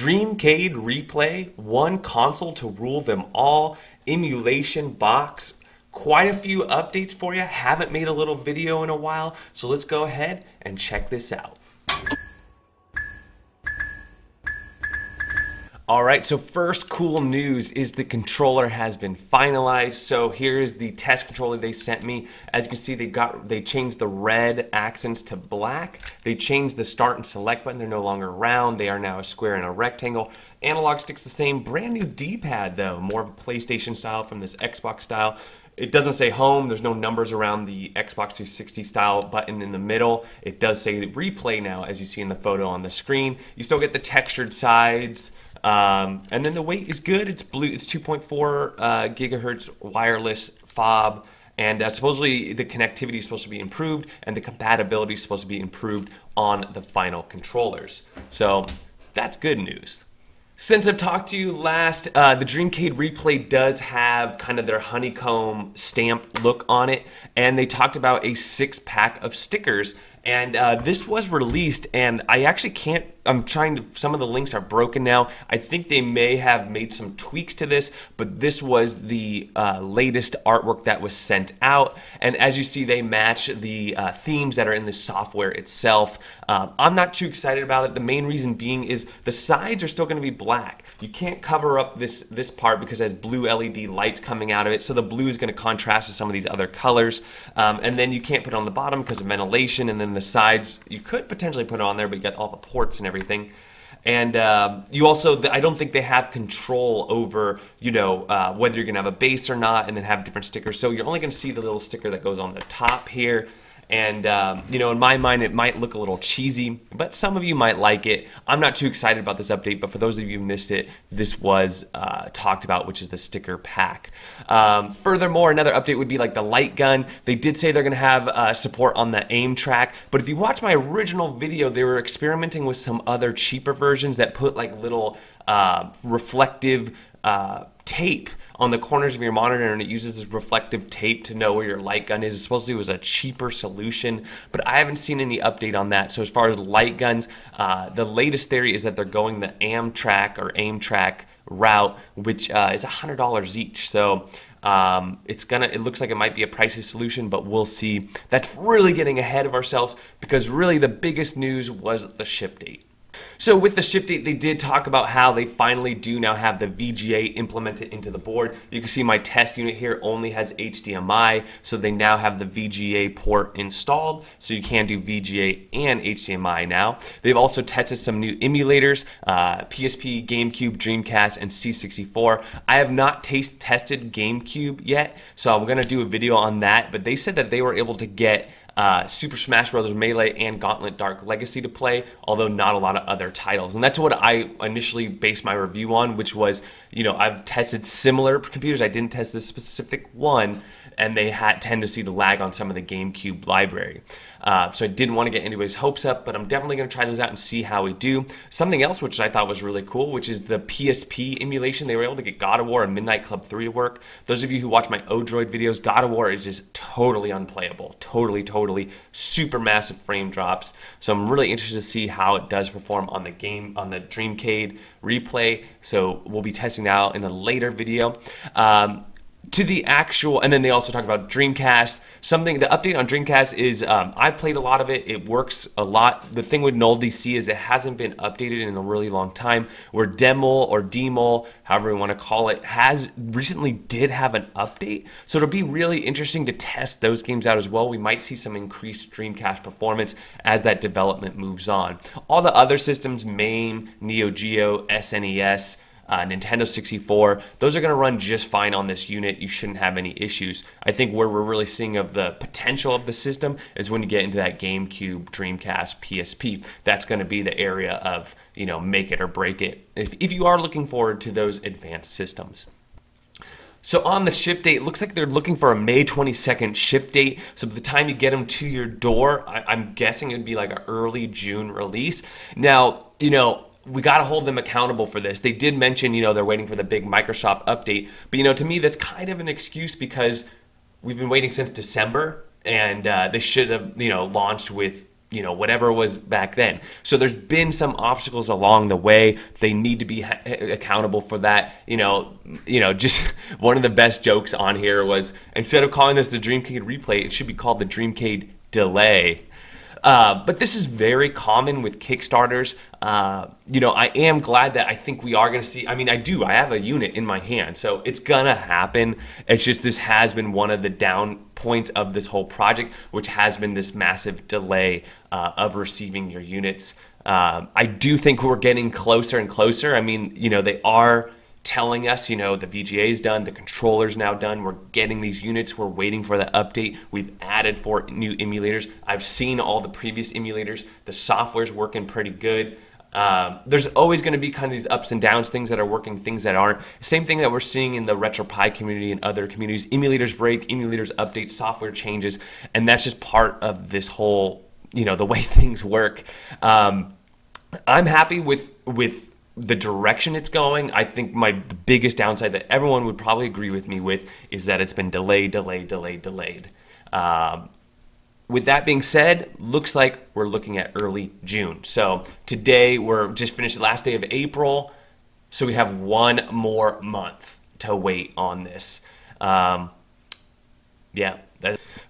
Dreamcade Replay, one console to rule them all, emulation box, quite a few updates for you. Haven't made a little video in a while, so let's go ahead and check this out. Alright, so first cool news is the controller has been finalized. So here's the test controller they sent me. As you can see, they changed the red accents to black. They changed the start and select button. They're no longer round. They are now a square and a rectangle. Analog stick's the same. Brand new D-pad though, more of a PlayStation style from this Xbox style. It doesn't say home. There's no numbers around the Xbox 360 style button in the middle. It does say replay now, as you see in the photo on the screen. You still get the textured sides. And then the weight is good. It's blue. It's 2.4 gigahertz wireless fob, and supposedly the connectivity is supposed to be improved, and the compatibility is supposed to be improved on the final controllers. So that's good news. Since I've talked to you last, the Dreamcade Replay does have kind of their honeycomb stamp look on it, and they talked about a 6-pack of stickers. And this was released, and I actually can't, some of the links are broken now. I think they may have made some tweaks to this, but this was the latest artwork that was sent out. And as you see, they match the themes that are in the software itself. I'm not too excited about it. The main reason being is the sides are still going to be black. You can't cover up this part because it has blue LED lights coming out of it, so the blue is going to contrast with some of these other colors. And then you can't put it on the bottom because of ventilation, and then the sides you could potentially put it on there, but you got all the ports and everything. And you also, I don't think they have control over, whether you're going to have a base or not, and then have different stickers. So you're only going to see the little sticker that goes on the top here. And, in my mind, it might look a little cheesy, but some of you might like it. I'm not too excited about this update, but for those of you who missed it, this was talked about, which is the sticker pack. Furthermore, another update would be like the light gun. They did say they're going to have support on the aim track, but if you watch my original video, they were experimenting with some other cheaper versions that put like little reflective tape on the corners of your monitor, and it uses this reflective tape to know where your light gun is. Supposedly it was a cheaper solution, but I haven't seen any update on that. So as far as light guns, the latest theory is that they're going the aim track route, which is $100 each. So it looks like it might be a pricey solution, but we'll see. That's really getting ahead of ourselves, because really the biggest news was the ship date. So with the ship date, they did talk about how they finally do now have the VGA implemented into the board. You can see my test unit here only has HDMI, so they now have the VGA port installed, so you can do VGA and HDMI now. They've also tested some new emulators, PSP, GameCube, Dreamcast, and C64. I have not tested GameCube yet, so I'm going to do a video on that, but they said that they were able to get Super Smash Bros. Melee and Gauntlet Dark Legacy to play, although not a lot of other titles. And that's what I initially based my review on, which was, I've tested similar computers. I didn't test this specific one, and they tend to see the lag on some of the GameCube library. So I didn't want to get anybody's hopes up, but I'm definitely going to try those out and see how we do. Something else which I thought was really cool, which is the PSP emulation. They were able to get God of War and Midnight Club 3 to work. Those of you who watch my Odroid videos, God of War is just totally unplayable. Totally super massive frame drops. So I'm really interested to see how it does perform on the Dreamcade Replay. So we'll be testing that out in a later video. And then they also talk about Dreamcast. The update on Dreamcast is, I've played a lot of it. It works a lot. The thing with Null DC is it hasn't been updated in a really long time. Where Demol or Demol, however you want to call it, recently did have an update. So it'll be really interesting to test those games out as well. We might see some increased Dreamcast performance as that development moves on. All the other systems, MAME, Neo Geo, SNES, Nintendo 64, those are going to run just fine on this unit. You shouldn't have any issues. I think where we're really seeing of the potential of the system is when you get into that GameCube, Dreamcast, PSP. That's going to be the area of, make it or break it, if you are looking forward to those advanced systems. So on the ship date, it looks like they're looking for a May 22nd ship date. So by the time you get them to your door, I'm guessing it would be like an early June release. Now, we got to hold them accountable for this. They did mention, they're waiting for the big Microsoft update. But, to me, that's kind of an excuse, because we've been waiting since December, and they should have, launched with you know, whatever it was back then. So there's been some obstacles along the way. They need to be accountable for that. You know, just one of the best jokes on here was, instead of calling this the Dreamcade Replay, it should be called the Dreamcade Delay. But this is very common with Kickstarters. You know, I am glad that I think we are going to see, I mean, I have a unit in my hand, so it's going to happen. It's just this has been one of the down points of this whole project, which has been this massive delay of receiving your units. I do think we're getting closer and closer. I mean, you know, they are telling us, you know, the VGA is done, the controller's now done, we're getting these units, we're waiting for the update, we've added 4 new emulators. I've seen all the previous emulators, the software's working pretty good. There's always going to be kind of these ups and downs, things that are working, things that aren't. Same thing that we're seeing in the RetroPie community and other communities. Emulators break, emulators update, software changes, and that's just part of this whole, you know, the way things work. I'm happy with the direction it's going. I think the biggest downside that everyone would probably agree with me with is that it's been delayed. With that being said, looks like we're looking at early June. So today we're just finished the last day of April, so we have 1 more month to wait on this. Yeah.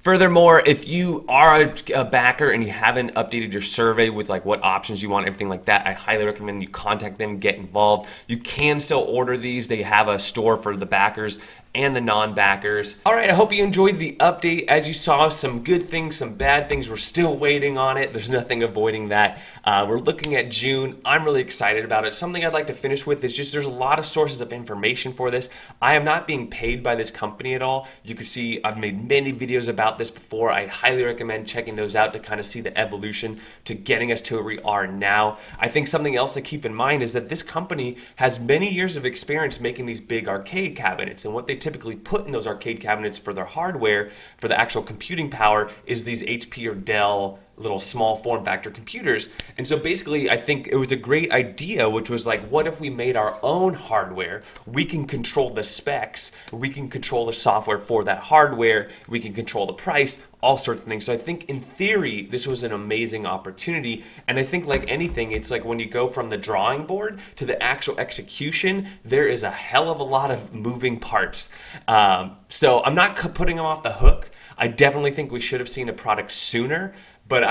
Furthermore, if you are a backer and you haven't updated your survey with like what options you want, everything like that, I highly recommend you contact them, get involved. You can still order these. They have a store for the backers and the non-backers. Alright, I hope you enjoyed the update. As you saw, some good things, some bad things. We're still waiting on it. There's nothing avoiding that. We're looking at June. I'm really excited about it. Something I'd like to finish with is just there's a lot of sources of information for this. I am not being paid by this company at all. You can see I've made many videos about this before. I highly recommend checking those out to kind of see the evolution to getting us to where we are now. I think something else to keep in mind is that this company has many years of experience making these big arcade cabinets, and what they typically put in those arcade cabinets for their hardware, for the actual computing power, is these HP or Dell little small form factor computers. And so basically I think it was a great idea, which was like, what if we made our own hardware? We can control the specs, we can control the software for that hardware, we can control the price, all sorts of things. So I think in theory this was an amazing opportunity, and I think like anything, it's like when you go from the drawing board to the actual execution, there is a hell of a lot of moving parts. So I'm not putting them off the hook. I definitely think we should have seen a product sooner, but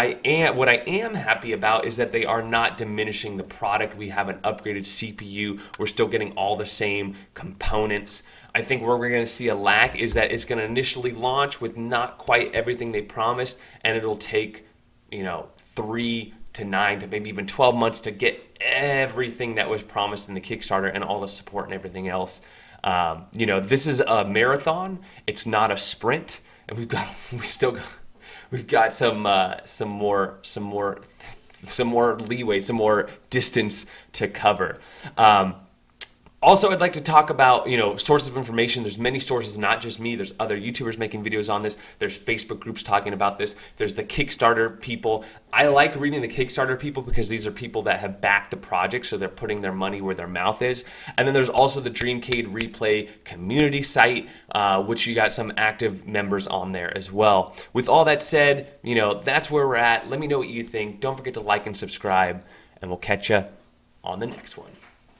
what I am happy about is that they are not diminishing the product. We have an upgraded CPU. We're still getting all the same components. I think where we're going to see a lack is that it's going to initially launch with not quite everything they promised, and it'll take, you know, 3 to 9 to maybe even 12 months to get everything that was promised in the Kickstarter and all the support and everything else. You know, this is a marathon. It's not a sprint, and we've got some more leeway, some more distance to cover. Also, I'd like to talk about, you know, sources of information. There's many sources, not just me. There's other YouTubers making videos on this. There's Facebook groups talking about this. There's the Kickstarter people. I like reading the Kickstarter people because these are people that have backed the project, so they're putting their money where their mouth is. And then there's also the Dreamcade Replay community site, which you got some active members on there as well. With all that said, you know, that's where we're at. Let me know what you think. Don't forget to like and subscribe, and we'll catch you on the next one.